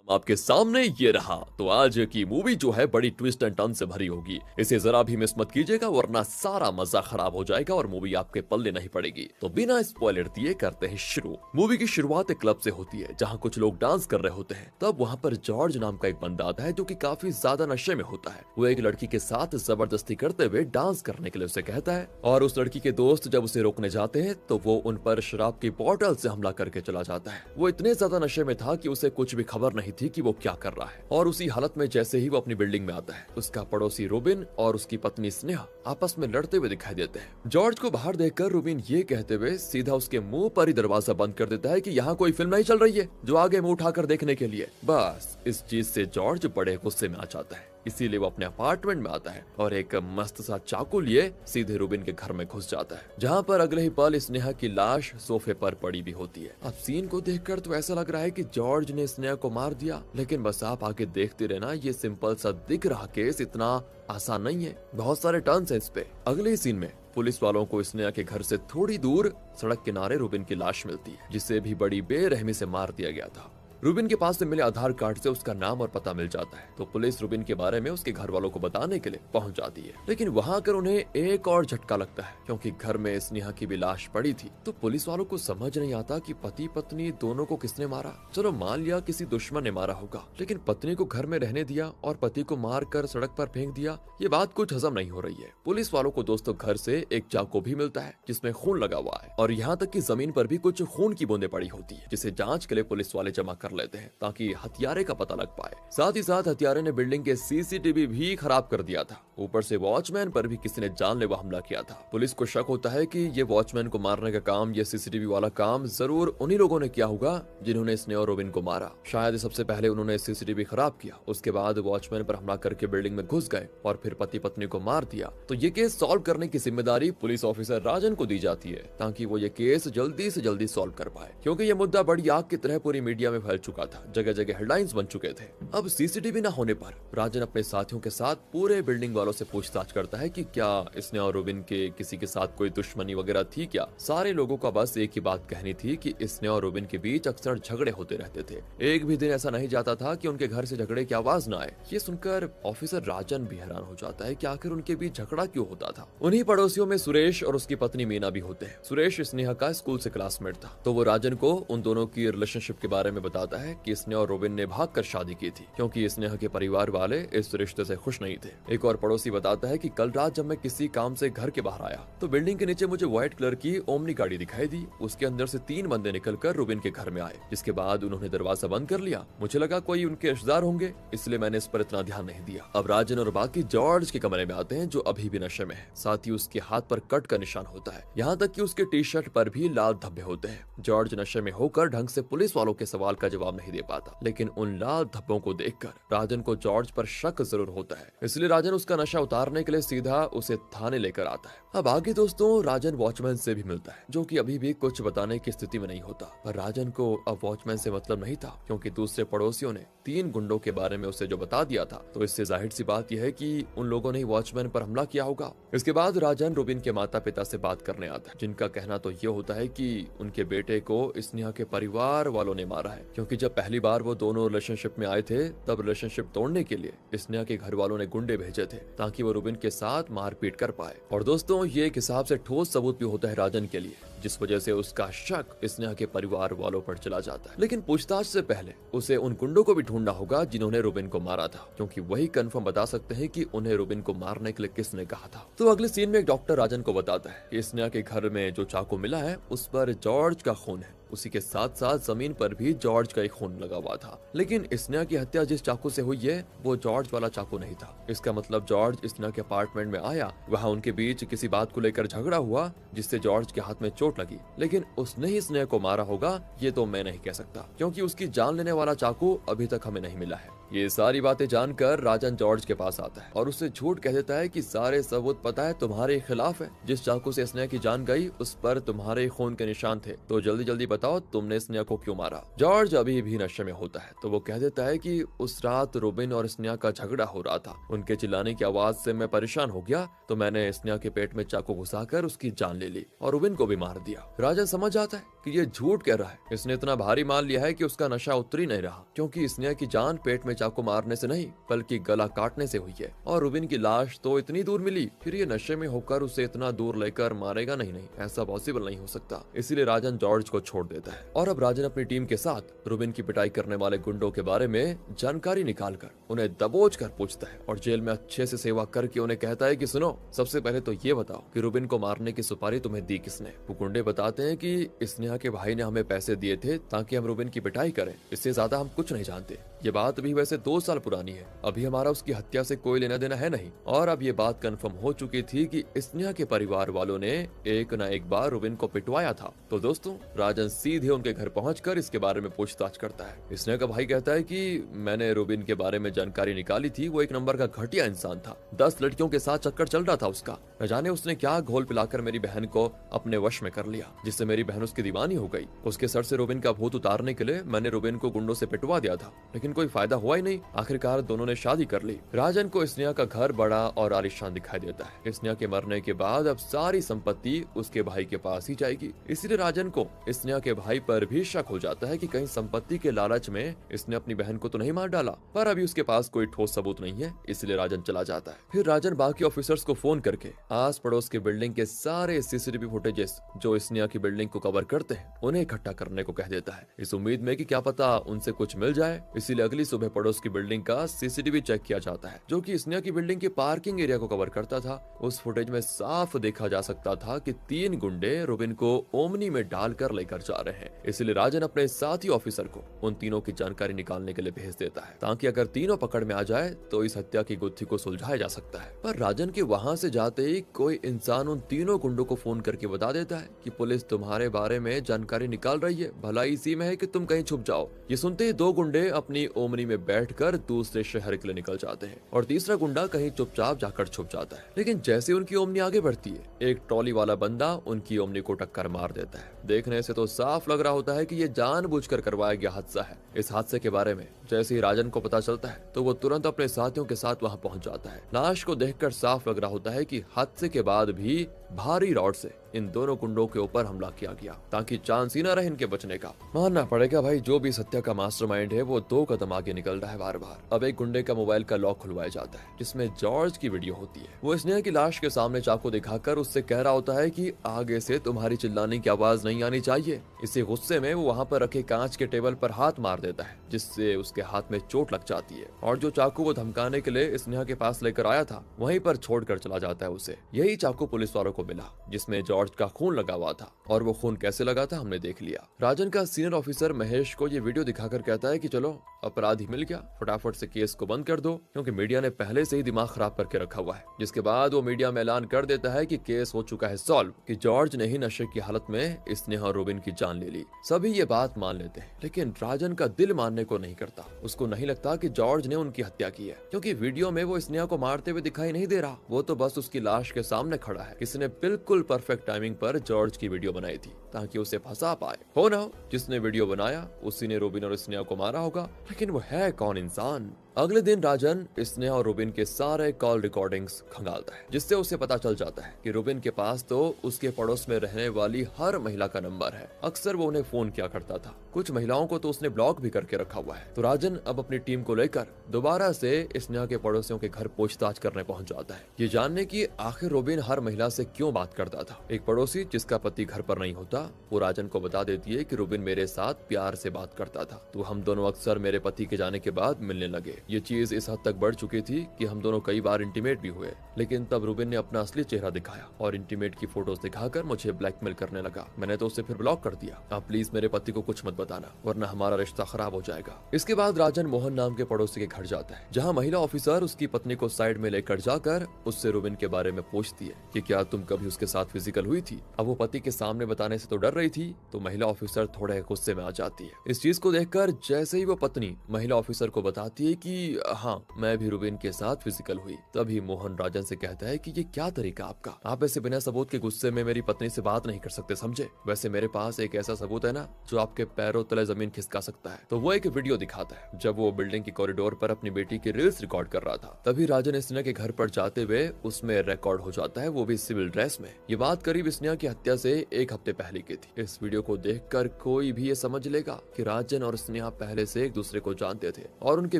आपके सामने ये रहा। तो आज की मूवी जो है बड़ी ट्विस्ट एंड टर्न से भरी होगी, इसे जरा भी मिस मत कीजिएगा वरना सारा मजा खराब हो जाएगा और मूवी आपके पल्ले नहीं पड़ेगी। तो बिना स्पॉइलर दिए करते हैं शुरू। मूवी की शुरुआत एक क्लब से होती है जहाँ कुछ लोग डांस कर रहे होते हैं। तब वहाँ पर जॉर्ज नाम का एक बंदा आता है जो कि काफी ज्यादा नशे में होता है। वो एक लड़की के साथ जबरदस्ती करते हुए डांस करने के लिए उसे कहता है और उस लड़की के दोस्त जब उसे रोकने जाते हैं तो वो उन पर शराब की बोतल से हमला करके चला जाता है। वो इतने ज्यादा नशे में था कि उसे कुछ भी खबर नहीं थी कि वो क्या कर रहा है। और उसी हालत में जैसे ही वो अपनी बिल्डिंग में आता है, उसका पड़ोसी रूबिन और उसकी पत्नी स्नेहा आपस में लड़ते हुए दिखाई देते हैं। जॉर्ज को बाहर देखकर रूबिन ये कहते हुए सीधा उसके मुंह पर ही दरवाजा बंद कर देता है कि यहाँ कोई फिल्म नहीं चल रही है जो आगे मुंह उठाकर देखने के लिए। बस इस चीज से जॉर्ज बड़े गुस्से में आ जाता है, इसीलिए वो अपने अपार्टमेंट में आता है और एक मस्त सा चाकू लिए सीधे रूबिन के घर में घुस जाता है, जहाँ पर अगले ही पल स्नेहा की लाश सोफे पर पड़ी भी होती है। अब सीन को देखकर तो ऐसा लग रहा है कि जॉर्ज ने स्नेहा को मार दिया, लेकिन बस आप आगे देखते रहना, ये सिंपल सा दिख रहा केस इतना आसान नहीं है, बहुत सारे टर्न्स हैं इस पे। अगले ही सीन में पुलिस वालों को स्नेहा के घर से थोड़ी दूर सड़क किनारे रूबिन की लाश मिलती है, जिसे भी बड़ी बेरहमी से मार दिया गया था। रूबिन के पास से मिले आधार कार्ड से उसका नाम और पता मिल जाता है, तो पुलिस रूबिन के बारे में उसके घर वालों को बताने के लिए पहुंच जाती है। लेकिन वहां आकर उन्हें एक और झटका लगता है, क्योंकि घर में स्नेहा की भी लाश पड़ी थी। तो पुलिस वालों को समझ नहीं आता कि पति पत्नी दोनों को किसने मारा। चलो मान लिया किसी दुश्मन ने मारा होगा, लेकिन पत्नी को घर में रहने दिया और पति को मार कर सड़क पर फेंक दिया, ये बात कुछ हजम नहीं हो रही है। पुलिस वालों को दोस्तों घर से एक चाकू भी मिलता है जिसमें खून लगा हुआ है, और यहाँ तक कि जमीन पर भी कुछ खून की बूंदें पड़ी होती है, जिसे जांच के लिए पुलिस वाले जमा कर लेते हैं ताकि हथियारे का पता लग पाए। साथ ही साथ हथियारे ने बिल्डिंग के सीसीटीवी भी खराब कर दिया था। ऊपर से वॉचमैन पर भी किसी ने जानलेवा हमला किया था। पुलिस को शक होता है कि ये वॉचमैन को मारने का काम, ये सीसीटीवी वाला काम जरूर उन्हीं लोगों ने किया होगा जिन्होंने स्नेहा और रूबिन को मारा। शायद सबसे पहले उन्होंने सीसीटीवी खराब किया, उसके बाद वॉचमैन पर हमला करके बिल्डिंग में घुस गए और फिर पति पत्नी को मार दिया। तो ये केस सॉल्व करने की जिम्मेदारी पुलिस ऑफिसर राजन को दी जाती है, ताकि वो ये केस जल्दी से जल्दी सॉल्व कर पाए, क्योंकि ये मुद्दा बड़ी आग की तरह पूरी मीडिया में फैल चुका था, जगह जगह हेडलाइंस बन चुके थे। अब सीसीटीवी न होने पर राजन अपने साथियों के साथ पूरे बिल्डिंग वालों से पूछताछ करता है कि क्या स्नेहा और रूबिन के किसी के साथ कोई दुश्मनी वगैरह थी क्या। सारे लोगों का बस एक ही बात कहनी थी कि स्नेहा और रूबिन के बीच अक्सर झगड़े होते रहते थे, एक भी दिन ऐसा नहीं जाता था कि उनके घर से झगड़े की आवाज न आए। ये सुनकर ऑफिसर राजन भी हैरान हो जाता है कि आखिर उनके बीच झगड़ा क्यों होता था। उन्हीं पड़ोसियों में सुरेश और उसकी पत्नी मीना भी होते हैं। सुरेश स्नेहा का स्कूल से क्लासमेट था, तो वो राजन को उन दोनों की रिलेशनशिप के बारे में बताता है कि स्नेहा और रूबिन ने भाग कर शादी की थी, क्योंकि स्नेहा के परिवार वाले इस रिश्ते से खुश नहीं थे। एक और पड़ोसी बताता है कि कल रात जब मैं किसी काम से घर के बाहर आया तो बिल्डिंग के नीचे मुझे व्हाइट कलर की ओमनी गाड़ी दिखाई दी। उसके अंदर से 3 बंदे निकलकर रूबिन के घर में आए, जिसके बाद उन्होंने दरवाजा बंद कर लिया। मुझे लगा कोई उनके रिश्तेदार होंगे, इसलिए मैंने इस पर इतना ध्यान नहीं दिया। अब राजन और बाकी जॉर्ज के कमरे में आते हैं, जो अभी भी नशे में है। साथ ही उसके हाथ पर कट का निशान होता है, यहाँ तक कि उसके टी शर्ट पर भी लाल धब्बे होते हैं। जॉर्ज नशे में होकर ढंग से पुलिस वालों के सवाल का जवाब नहीं दे पाता, लेकिन उन लाल धब्बों को देखकर राजन को जॉर्ज पर शक जरूर होता है, इसलिए राजन उसका नशा उतारने के लिए सीधा उसे थाने लेकर आता है। अब आगे दोस्तों राजन वॉचमैन से भी मिलता है, जो कि अभी भी कुछ बताने की स्थिति में नहीं होता। पर राजन को अब वॉचमैन से मतलब नहीं था, क्योंकि दूसरे पड़ोसियों ने 3 गुंडों के बारे में उसे जो बता दिया था, तो इससे जाहिर सी बात यह है कि उन लोगों ने वॉचमैन पर हमला किया होगा। इसके बाद राजन रूबिन के माता पिता से बात करने आता है, जिनका कहना तो ये होता है कि उनके बेटे को स्नेहा के परिवार वालों ने मारा है, क्योंकि जब पहली बार वो दोनों रिलेशनशिप में आए थे तब रिलेशनशिप तोड़ने के लिए स्नेहा के घर वालों ने गुंडे भेजे थे, ताकि वो रूबिन के साथ मारपीट कर पाए। और दोस्तों ये एक हिसाब से ठोस सबूत भी होता है राजन के लिए, जिस वजह से उसका शक स्नेहा के परिवार वालों पर चला जाता है। लेकिन पूछताछ से पहले उसे उन गुंडों को भी ढूंढना होगा जिन्होंने रूबिन को मारा था, क्योंकि वही कंफर्म बता सकते हैं कि उन्हें रूबिन को मारने के लिए किसने कहा था। तो अगले सीन में एक डॉक्टर राजन को बताता है कि स्नेहा के घर में जो चाकू मिला है उस पर जॉर्ज का खून है। उसी के साथ साथ जमीन पर भी जॉर्ज का एक खून लगा हुआ था, लेकिन स्नेहा की हत्या जिस चाकू से हुई है वो जॉर्ज वाला चाकू नहीं था। इसका मतलब जॉर्ज स्नेहा के अपार्टमेंट में आया, वहाँ उनके बीच किसी बात को लेकर झगड़ा हुआ, जिससे जॉर्ज के हाथ में चोट लगी, लेकिन उसने ही स्नेहा को मारा होगा ये तो मैं नहीं कह सकता, क्योंकि उसकी जान लेने वाला चाकू अभी तक हमें नहीं मिला है। ये सारी बातें जानकर राजन जॉर्ज के पास आता है और उससे झूठ कह देता है कि सारे सबूत पता है तुम्हारे खिलाफ है। जिस चाकू से स्नेहा की जान गई उस पर तुम्हारे खून के निशान थे, तो जल्दी जल्दी बताओ तुमने स्नेहा को क्यों मारा। जॉर्ज अभी भी नशे में होता है तो वो कह देता है कि उस रात रूबिन और स्नेहा का झगड़ा हो रहा था। उनके चिल्लाने की आवाज से मैं परेशान हो गया तो मैंने स्नेहा के पेट में चाकू घुसाकर उसकी जान ले ली और रूबिन को भी मार दिया। राजन समझ जाता है कि ये झूठ कह रहा है। इसने इतना भारी मान लिया है कि उसका नशा उतर ही नहीं रहा, क्योंकि स्नेहा की जान पेट में चाकू मारने से नहीं बल्कि गला काटने से हुई है और रूबिन की लाश तो इतनी दूर मिली, फिर ये नशे में होकर उसे इतना दूर लेकर मारेगा नहीं, ऐसा पॉसिबल नहीं हो सकता। इसीलिए राजन जॉर्ज को छोड़ देता है और अब राजन अपनी टीम के साथ रूबिन की पिटाई करने वाले गुंडों के बारे में जानकारी निकालकर उन्हें दबोच कर पूछता है और जेल में अच्छे से सेवा करके उन्हें कहता है कि सुनो, सबसे पहले तो ये बताओ कि रूबिन को मारने की सुपारी तुम्हें दी किसने। वो गुंडे बताते हैं कि स्नेहा के भाई ने हमें पैसे दिए थे ताकि हम रूबिन की पिटाई करें, इससे ज्यादा हम कुछ नहीं जानते। ये बात भी वैसे 2 साल पुरानी है, अभी हमारा उसकी हत्या से कोई लेना देना है नहीं। और अब ये बात कंफर्म हो चुकी थी कि स्नेहा के परिवार वालों ने एक न एक बार रूबिन को पिटवाया था। तो दोस्तों, राजन सीधे उनके घर पहुंचकर इसके बारे में पूछताछ करता है। स्नेहा का भाई कहता है कि मैंने रूबिन के बारे में जानकारी निकाली थी, वो एक नंबर का घटिया इंसान था, 10 लड़कियों के साथ चक्कर चल रहा था उसका। न जाने उसने क्या घोल पिलाकर मेरी बहन को अपने वश में कर लिया, जिससे मेरी बहन उसकी दीवानी हो गई। उसके सर से रूबिन का भूत उतारने के लिए मैंने रूबिन को गुंडों से पिटवा दिया था, लेकिन कोई फायदा हुआ ही नहीं। आखिरकार दोनों ने शादी कर ली। राजन को स्नेहा का घर बड़ा और आलीशान दिखाई देता है। स्नेहा के मरने के बाद अब सारी संपत्ति उसके भाई के पास ही जाएगी, इसलिए राजन को स्नेहा के भाई पर भी शक हो जाता है कि कहीं संपत्ति के लालच में इसने अपनी बहन को तो नहीं मार डाला। पर अभी उसके पास कोई ठोस सबूत नहीं है, इसलिए राजन चला जाता है। फिर राजन बाकी ऑफिसर्स को फोन करके आस पड़ोस के बिल्डिंग के सारे सीसीटीवी फुटेजेस जो स्नेहा की बिल्डिंग को कवर करते हैं उन्हें इकट्ठा करने को कह देता है, इस उम्मीद में कि क्या पता उनसे कुछ मिल जाए। इसीलिए अगली सुबह पड़ोस की बिल्डिंग का सीसीटीवी चेक किया जाता है, जो कि स्नेहा की बिल्डिंग के पार्किंग एरिया को कवर करता था। उस फुटेज में साफ देखा जा सकता था कि 3 गुंडे रूबिन को ओमनी में डालकर लेकर जा रहे हैं। इसलिए राजन अपने साथी ऑफिसर को उन तीनों की जानकारी निकालने के लिए भेज देता है, ताकि अगर तीनों पकड़ में आ जाए तो इस हत्या की गुत्थी को सुलझाया जा सकता है। पर राजन के वहां से जाते ही कोई इंसान उन तीनों गुंडों को फोन करके बता देता है कि पुलिस तुम्हारे बारे में जानकारी निकाल रही है, भलाई इसी में है कि तुम कहीं छुप जाओ। ये सुनते ही 2 गुंडे अपनी ओमनी में बैठकर दूसरे शहर के लिए निकल जाते हैं और तीसरा गुंडा कहीं चुपचाप जाकर छुप जाता है। लेकिन जैसे उनकी ओमनी आगे बढ़ती है, एक ट्रॉली वाला बंदा उनकी ओमनी को टक्कर मार देता है। देखने से तो साफ लग रहा होता है कि ये जानबूझकर करवाया गया हादसा है। इस हादसे के बारे में जैसे ही राजन को पता चलता है तो वो तुरंत अपने साथियों के साथ वहां पहुंच जाता है। लाश को देखकर साफ लग रहा होता है कि हादसे के बाद भी भारी रॉड से इन दोनों गुंडों के ऊपर हमला किया गया, ताकि चांस ही न रहे इनके बचने का। मानना पड़ेगा भाई, जो भी सत्या का मास्टरमाइंड है वो 2 कदम आगे निकल रहा है बार बार। अब एक गुंडे का मोबाइल का लॉक खुलवाया जाता है, जिसमें जॉर्ज की वीडियो होती है। वो स्नेहा की लाश के सामने चाकू दिखाकर उससे कह रहा होता है कि आगे से तुम्हारी चिल्लाने की आवाज नहीं आनी चाहिए। इसी गुस्से में वो वहाँ पर रखे कांच के टेबल पर हाथ मार देता है, जिससे उसके हाथ में चोट लग जाती है और जो चाकू वो धमकाने के लिए स्नेहा के पास लेकर आया था वहीं पर छोड़कर चला जाता है उसे। यही चाकू पुलिस वालों को मिला, जिसमें जॉर्ज का खून लगा हुआ था, और वो खून कैसे लगा था हमने देख लिया। राजन का सीनियर ऑफिसर महेश को ये वीडियो दिखाकर कहता है कि चलो अपराधी मिल गया, फटाफट से केस को बंद कर दो, क्योंकि मीडिया ने पहले से ही दिमाग खराब करके रखा हुआ है। जिसके बाद वो मीडिया में ऐलान कर देता है कि केस हो चुका है सॉल्व, कि जॉर्ज ने ही नशे की हालत में स्नेहा और रूबिन की जान ले ली। सभी ये बात मान लेते हैं, लेकिन राजन का दिल मानने को नहीं करता। उसको नहीं लगता कि जॉर्ज ने उनकी हत्या की है, क्योंकि वीडियो में वो स्नेहा को मारते हुए दिखाई नहीं दे रहा। वो तो बस उसकी लाश के सामने खड़ा है। किसी ने बिल्कुल परफेक्ट टाइमिंग पर जॉर्ज की वीडियो बनाई थी ताकि उसे फंसा पाए। हो ना हो, जिसने वीडियो बनाया उसी ने रूबिन और स्नेहा को मारा होगा, लेकिन वो है कौन इंसान। अगले दिन राजन स्नेहा और रूबिन के सारे कॉल रिकॉर्डिंग्स खंगालता है, जिससे उसे पता चल जाता है कि रूबिन के पास तो उसके पड़ोस में रहने वाली हर महिला का नंबर है। अक्सर वो उन्हें फोन किया करता था। कुछ महिलाओं को तो उसने ब्लॉक भी करके रखा हुआ है। तो राजन अब अपनी टीम को लेकर दोबारा से स्नेहा के पड़ोसियों के घर पूछताछ करने पहुंच जाता है, ये जानने की आखिर रूबिन हर महिला से क्यों बात करता था। एक पड़ोसी जिसका पति घर पर नहीं होता, वो राजन को बता देती है कि रूबिन मेरे साथ प्यार से बात करता था, तो हम दोनों अक्सर मेरे पति के जाने के बाद मिलने लगे। ये चीज इस हद तक बढ़ चुकी थी कि हम दोनों कई बार इंटीमेट भी हुए, लेकिन तब रूबिन ने अपना असली चेहरा दिखाया और इंटीमेट की फोटोज दिखाकर मुझे ब्लैकमेल करने लगा। मैंने तो उसे फिर ब्लॉक कर दिया। आप प्लीज मेरे पति को कुछ मत बताना, वरना हमारा रिश्ता खराब हो जाएगा। इसके बाद राजन मोहन नाम के पड़ोसी के घर जाता है, जहाँ महिला ऑफिसर उसकी पत्नी को साइड में लेकर जाकर उससे रूबिन के बारे में पूछती है कि क्या तुम कभी उसके साथ फिजिकल हुई थी। अब वो पति के सामने बताने से तो डर रही थी तो महिला ऑफिसर थोड़े गुस्से में आ जाती है। इस चीज को देखकर जैसे ही वो पत्नी महिला ऑफिसर को बताती है कि हाँ मैं भी रुबिन के साथ फिजिकल हुई, तभी मोहन राजन से कहता है कि ये क्या तरीका आपका, आप ऐसे बिना सबूत के गुस्से में मेरी पत्नी से बात नहीं कर सकते समझे। वैसे मेरे पास एक ऐसा सबूत है ना जो आपके पैरों तले जमीन खिसका सकता है। तो वो एक वीडियो दिखाता है जब वो बिल्डिंग की कॉरिडोर पर अपनी बेटी की रील्स रिकॉर्ड कर रहा था। तभी राजन स्नेहा के घर पर जाते हुए उसमें रिकॉर्ड हो जाता है, वो भी सिविल ड्रेस में। ये बात करीब स्नेहा की हत्या से एक हफ्ते पहले की थी। इस वीडियो को देखकर कोई भी ये समझ लेगा कि राजन और स्नेहा पहले से एक दूसरे को जानते थे और उनके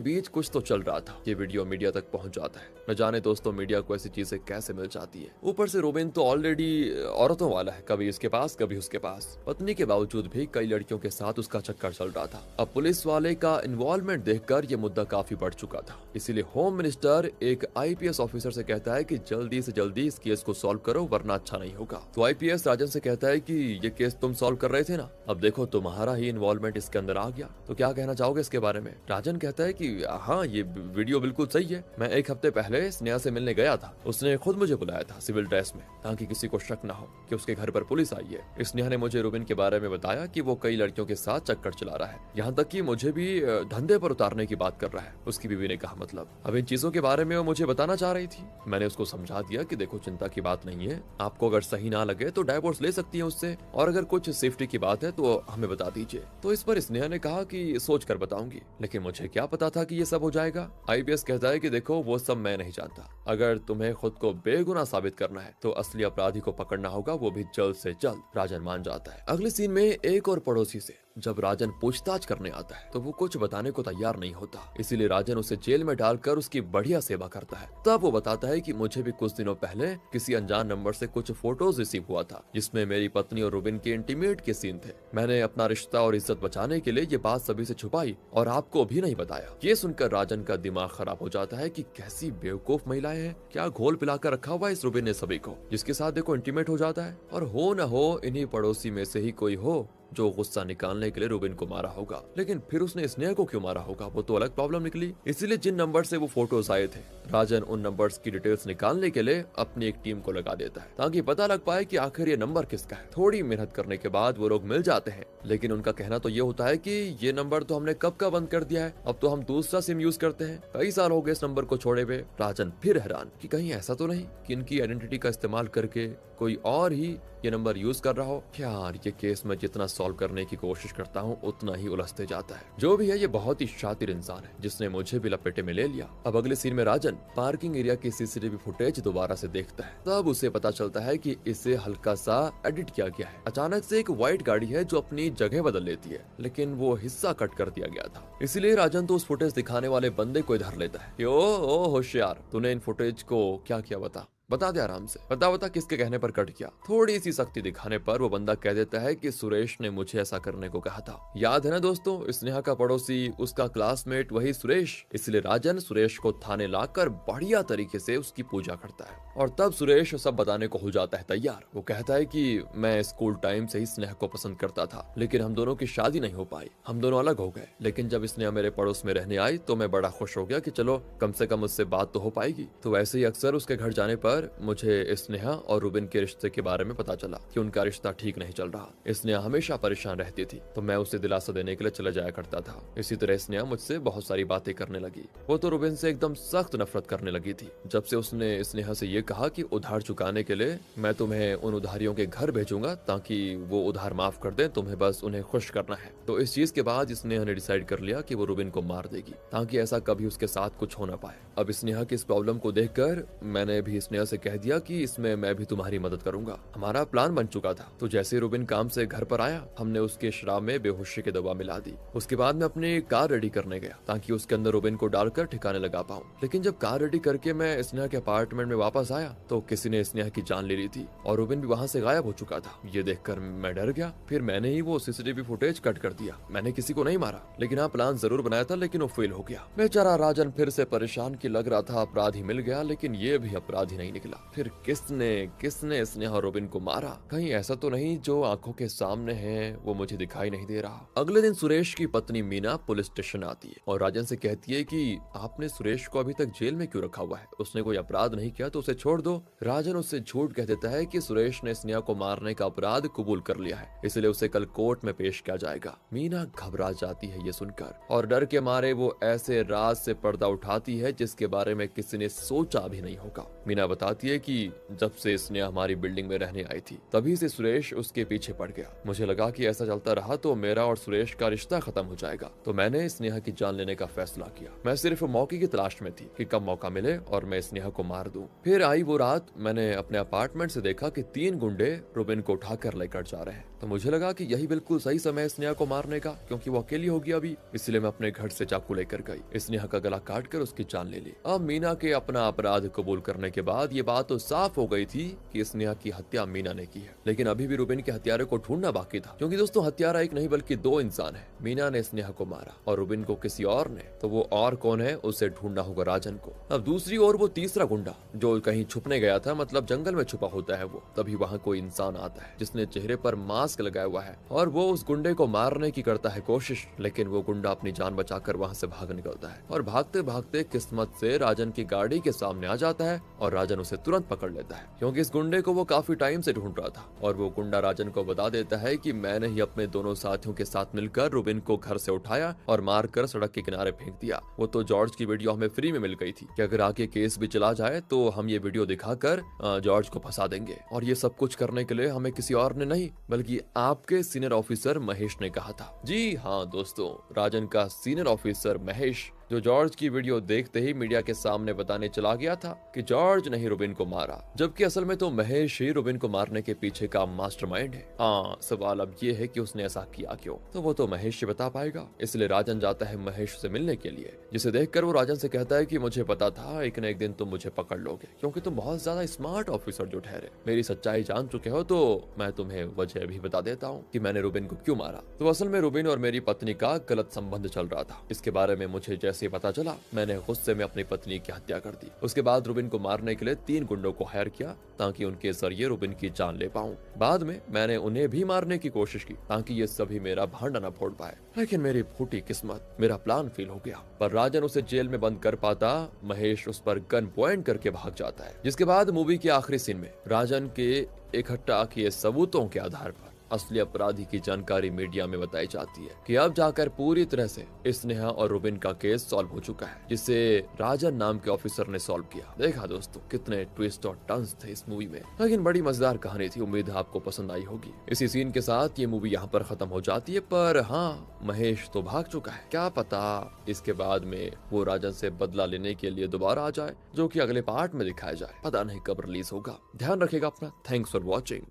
बीच कुछ तो चल रहा था। ये वीडियो मीडिया तक पहुंच जाता है। न जाने दोस्तों मीडिया को ऐसी चीजें कैसे मिल जाती है। ऊपर से रुबिन तो ऑलरेडी औरतों वाला है, कभी इसके पास कभी उसके पास। पत्नी के बावजूद भी कई लड़कियों के साथ उसका चक्कर चल रहा था। अब पुलिस वाले का इन्वॉल्वमेंट देखकर ये मुद्दा काफी बढ़ चुका था। इसीलिए होम मिनिस्टर एक आईपीएस ऑफिसर से कहता है कि जल्दी से जल्दी इस केस को सॉल्व करो वरना अच्छा नहीं होगा। तो आईपीएस राजन से कहता है कि ये केस तुम सॉल्व कर रहे थे ना, अब देखो तुम्हारा ही इन्वॉल्वमेंट इसके अंदर आ गया, तो क्या कहना चाहोगे इसके बारे में। राजन कहता है कि हाँ ये वीडियो बिल्कुल सही है, मैं एक हफ्ते पहले स्नेहा से मिलने गया था, उसने खुद मुझे बुलाया था सिविल ड्रेस में ताकि किसी को शक ना हो कि उसके घर पर पुलिस आई है। स्नेहा ने मुझे रुबिन के बारे में बताया कि वो कई लड़कियों के साथ चक्कर चला रहा है, यहाँ तक कि मुझे भी धंधे पर उतारने की बात कर रहा है। उसकी बीवी ने कहा मतलब अब इन चीजों के बारे में वो मुझे बताना चाह रही थी। मैंने उसको समझा दिया कि देखो चिंता की बात नहीं है, आपको अगर सही ना लगे तो डाइवोर्स ले सकती है उससे, और अगर कुछ सेफ्टी की बात है तो हमें बता दीजिए। तो इस पर स्नेहा ने कहा कि सोच कर बताऊंगी, लेकिन मुझे क्या पता था कि ये सब हो जाएगा। आईपीएस कहता है कि देखो वो सब मैं नहीं जानता, अगर तुम्हें खुद को बेगुनाह साबित करना है तो असली अपराधी को पकड़ना होगा, वो भी जल्द से जल्द। राजन मान जाता है। अगले सीन में एक और पड़ोसी से जब राजन पूछताछ करने आता है तो वो कुछ बताने को तैयार नहीं होता, इसीलिए राजन उसे जेल में डालकर उसकी बढ़िया सेवा करता है। तब वो बताता है कि मुझे भी कुछ दिनों पहले किसी अनजान नंबर से कुछ फोटोज रिसीव हुआ था जिसमें मेरी पत्नी और रुबिन के इंटीमेट के सीन थे। मैंने अपना रिश्ता और इज्जत बचाने के लिए ये बात सभी से छुपाई और आपको भी नहीं बताया। ये सुनकर राजन का दिमाग खराब हो जाता है कि कैसी बेवकूफ महिलाएं हैं, क्या घोल पिलाकर रखा हुआ है इस रुबिन ने सभी को, जिसके साथ देखो इंटीमेट हो जाता है। और हो न हो इन्हीं पड़ोसी में से ही कोई हो जो गुस्सा निकालने के लिए रुबिन को मारा होगा, लेकिन फिर उसने स्नेहा को क्यों मारा होगा, वो तो अलग प्रॉब्लम निकली। इसीलिए जिन नंबर से वो फोटोज आए थे राजन उन नंबर्स की डिटेल्स निकालने के लिए अपनी एक टीम को लगा देता है ताकि पता लग पाए कि आखिर ये नंबर किसका है। थोड़ी मेहनत करने के बाद वो लोग मिल जाते हैं, लेकिन उनका कहना तो ये होता है कि ये नंबर तो हमने कब का बंद कर दिया है, अब तो हम दूसरा सिम यूज करते हैं, कई साल हो गए इस नंबर को छोड़े हुए। राजन फिर हैरान कि कहीं ऐसा तो नहीं कि इनकी आइडेंटिटी का इस्तेमाल करके कोई और ही ये नंबर यूज कर रहा हो। यार ये केस मैं जितना सॉल्व करने की कोशिश करता हूँ उतना ही उलझते जाता है। जो भी है ये बहुत ही शातिर इंसान है जिसने मुझे भी लपेटे में ले लिया। अब अगले सीन में राजन पार्किंग एरिया की सीसीटीवी फुटेज दोबारा से देखता है, तब उसे पता चलता है कि इसे हल्का सा एडिट किया गया है। अचानक से एक व्हाइट गाड़ी है जो अपनी जगह बदल लेती है, लेकिन वो हिस्सा कट कर दिया गया था। इसलिए राजन तो उस फुटेज दिखाने वाले बंदे को धर लेता है। ओ होशियार, तूने इन फुटेज को क्या किया बता दे आराम से, बता किसके कहने पर कट किया। थोड़ी सी सख्ती दिखाने पर वो बंदा कह देता है कि सुरेश ने मुझे ऐसा करने को कहा था। याद है ना दोस्तों, स्नेहा का पड़ोसी, उसका क्लासमेट वही सुरेश। इसलिए राजन सुरेश को थाने लाकर बढ़िया तरीके से उसकी पूजा करता है और तब सुरेश सब बताने को हो जाता है तैयार। वो कहता है कि मैं स्कूल टाइम से ही स्नेहा को पसंद करता था, लेकिन हम दोनों की शादी नहीं हो पाई, हम दोनों अलग हो गए। लेकिन जब स्नेहा मेरे पड़ोस में रहने आई तो मैं बड़ा खुश हो गया कि चलो कम से कम उससे बात तो हो पाएगी। तो वैसे ही अक्सर उसके घर जाने पर मुझे स्नेहा और रुबिन के रिश्ते के बारे में पता चला कि उनका रिश्ता ठीक नहीं चल रहा। स्नेहा हमेशा परेशान रहती थी तो मैं उसे दिलासा देने के लिए चला जाया करता था। इसी तरह स्नेहा मुझसे बहुत सारी बातें करने लगी। वो तो रुबिन से एकदम सख्त नफरत करने लगी थी जब से उसने स्नेहा से ये कहा कि उधार चुकाने के लिए मैं तुम्हें उन उधारियों के घर भेजूंगा ताकि वो उधार माफ कर दे, तुम्हें बस उन्हें खुश करना है। तो इस चीज के बाद स्नेहा ने डिसाइड कर लिया कि वो रुबिन को मार देगी ताकि ऐसा कभी उसके साथ कुछ हो ना पाए। अब स्नेहा की इस प्रॉब्लम को देखकर मैंने भी स्नेहा से कह दिया कि इसमें मैं भी तुम्हारी मदद करूंगा। हमारा प्लान बन चुका था। तो जैसे रुबिन काम से घर पर आया हमने उसके शराब में बेहोशी की दवा मिला दी। उसके बाद मैं अपनी कार रेडी करने गया ताकि उसके अंदर रुबिन को डालकर ठिकाने लगा पाऊं। लेकिन जब कार रेडी करके मैं स्नेहा के अपार्टमेंट में वापस आया तो किसी ने स्नेहा की जान ले ली थी और रुबिन भी वहाँ से गायब हो चुका था। ये देखकर मैं डर गया। फिर मैंने ही वो सीसीटीवी फुटेज कट कर दिया। मैंने किसी को नहीं मारा, लेकिन हाँ प्लान जरूर बनाया था, लेकिन वो फेल हो गया। बेचारा राजन फिर से परेशान की लग रहा था। अपराधी मिल गया, लेकिन ये भी अपराधी नहीं निकला। फिर किसने स्नेहा और रोबिन को मारा? कहीं ऐसा तो नहीं जो आंखों के सामने है वो मुझे दिखाई नहीं दे रहा। अगले दिन सुरेश की पत्नी मीना पुलिस स्टेशन आती है और राजन से कहती है कि आपने सुरेश को अभी तक जेल में क्यों रखा हुआ है? उसने कोई अपराध नहीं किया तो उसे छोड़ दो। राजन उससे झूठ कह देता है कि सुरेश ने स्नेहा को मारने का अपराध कबूल कर लिया है, इसलिए उसे कल कोर्ट में पेश किया जाएगा। मीना घबरा जाती है ये सुनकर और डर के मारे वो ऐसे राज से पर्दा उठाती है जिसके बारे में किसी ने सोचा भी नहीं होगा। मीना बताती है कि जब से स्नेहा हमारी बिल्डिंग में रहने आई थी तभी से सुरेश उसके पीछे पड़ गया। मुझे लगा कि ऐसा चलता रहा तो मेरा और सुरेश का रिश्ता खत्म हो जाएगा, तो मैंने स्नेहा की जान लेने का फैसला किया। मैं सिर्फ मौके की तलाश में थी कि कब मौका मिले और मैं स्नेहा को मार दूं। फिर आई वो रात, मैंने अपने अपार्टमेंट से देखा कि 3 गुंडे रुबिन को उठाकर लेकर जा रहे हैं, तो मुझे लगा कि यही बिल्कुल सही समय है स्नेहा को मारने का, क्योंकि वो अकेली होगी अभी। इसलिए मैं अपने घर से चाकू लेकर गई, स्नेहा का गला काट कर उसकी जान ले ली। अब मीना के अपना अपराध कबूल करने के बाद ये बात तो साफ हो गई थी कि स्नेहा की हत्या मीना ने की है, लेकिन अभी भी रुबिन के हत्यारे को ढूंढना बाकी था, क्योंकि दोस्तों हत्यारा एक नहीं बल्कि 2 इंसान है। मीना ने स्नेहा को मारा और रुबिन को किसी और ने, तो वो और कौन है उसे ढूंढना होगा राजन को। अब दूसरी ओर वो तीसरा गुंडा जो कहीं छुपने गया था, मतलब जंगल में छुपा होता है वो, तभी वहाँ कोई इंसान आता है जिसने चेहरे पर मास्क लगाया हुआ है और वो उस गुंडे को मारने की करता है कोशिश, लेकिन वो गुंडा अपनी जान बचाकर वहाँ से भाग निकलता है और भागते भागते किस्मत से राजन की गाड़ी के सामने आ जाता है और राजन उसे तुरंत पकड़ लेता है, क्योंकि इस गुंडे को वो काफी टाइम से ढूंढ रहा था। और वो गुंडा राजन को बता देता है कि मैंने ही अपने दोनों साथियों के साथ मिलकर रुबिन को घर से उठाया और मारकर सड़क के किनारे फेंक दिया। वो तो जॉर्ज की वीडियो हमें फ्री में मिल गई थी कि अगर आगे केस भी चला जाए तो हम ये वीडियो दिखाकर जॉर्ज को फंसा देंगे, और ये सब कुछ करने के लिए हमें किसी और ने नहीं बल्कि आपके सीनियर ऑफिसर महेश ने कहा था। जी हाँ दोस्तों, राजन का सीनियर ऑफिसर महेश, जो जॉर्ज की वीडियो देखते ही मीडिया के सामने बताने चला गया था कि जॉर्ज ने ही रुबिन को मारा, जबकि असल में तो महेश ही रुबिन को मारने के पीछे का मास्टरमाइंड है। हाँ, सवाल अब ये है कि उसने ऐसा किया क्यों, तो वो तो महेश ही बता पाएगा। इसलिए राजन जाता है महेश से मिलने के लिए, जिसे देखकर वो राजन से कहता है कि मुझे पता था एक न एक दिन तुम मुझे पकड़ लोगे, क्योंकि तुम बहुत ज्यादा स्मार्ट ऑफिसर जो ठहरे, मेरी सच्चाई जान चुके हो, तो मैं तुम्हें वजह भी बता देता हूँ कि मैंने रुबिन को क्यों मारा। तो असल में रुबिन और मेरी पत्नी का गलत संबंध चल रहा था। इसके बारे में मुझे जैसे पता चला मैंने गुस्से में अपनी पत्नी की हत्या कर दी। उसके बाद रुबिन को मारने के लिए 3 गुंडों को हायर किया ताकि उनके जरिए रुबिन की जान ले पाऊं। बाद में मैंने उन्हें भी मारने की कोशिश की ताकि ये सभी मेरा भांडा न फोड़ पाए, लेकिन मेरी फूटी किस्मत, मेरा प्लान फेल हो गया। पर राजन उसे जेल में बंद कर पाता, महेश उस पर गन पॉइंट करके भाग जाता है। जिसके बाद मूवी के आखिरी सीन में राजन के इकट्ठा किए सबूतों के आधार पर असली अपराधी की जानकारी मीडिया में बताई जाती है कि अब जाकर पूरी तरह से स्नेहा और रुबिन का केस सॉल्व हो चुका है, जिसे राजन नाम के ऑफिसर ने सॉल्व किया। देखा दोस्तों कितने ट्विस्ट और टर्न्स थे इस मूवी में, लेकिन बड़ी मजेदार कहानी थी। उम्मीद है आपको पसंद आई होगी। इसी सीन के साथ ये मूवी यहाँ पर खत्म हो जाती है, पर हाँ, महेश तो भाग चुका है। क्या पता इसके बाद में वो राजन से बदला लेने के लिए दोबारा आ जाए, जो कि अगले पार्ट में दिखाया जाए। पता नहीं कब रिलीज होगा। ध्यान रखेगा अपना। Thanks for watching.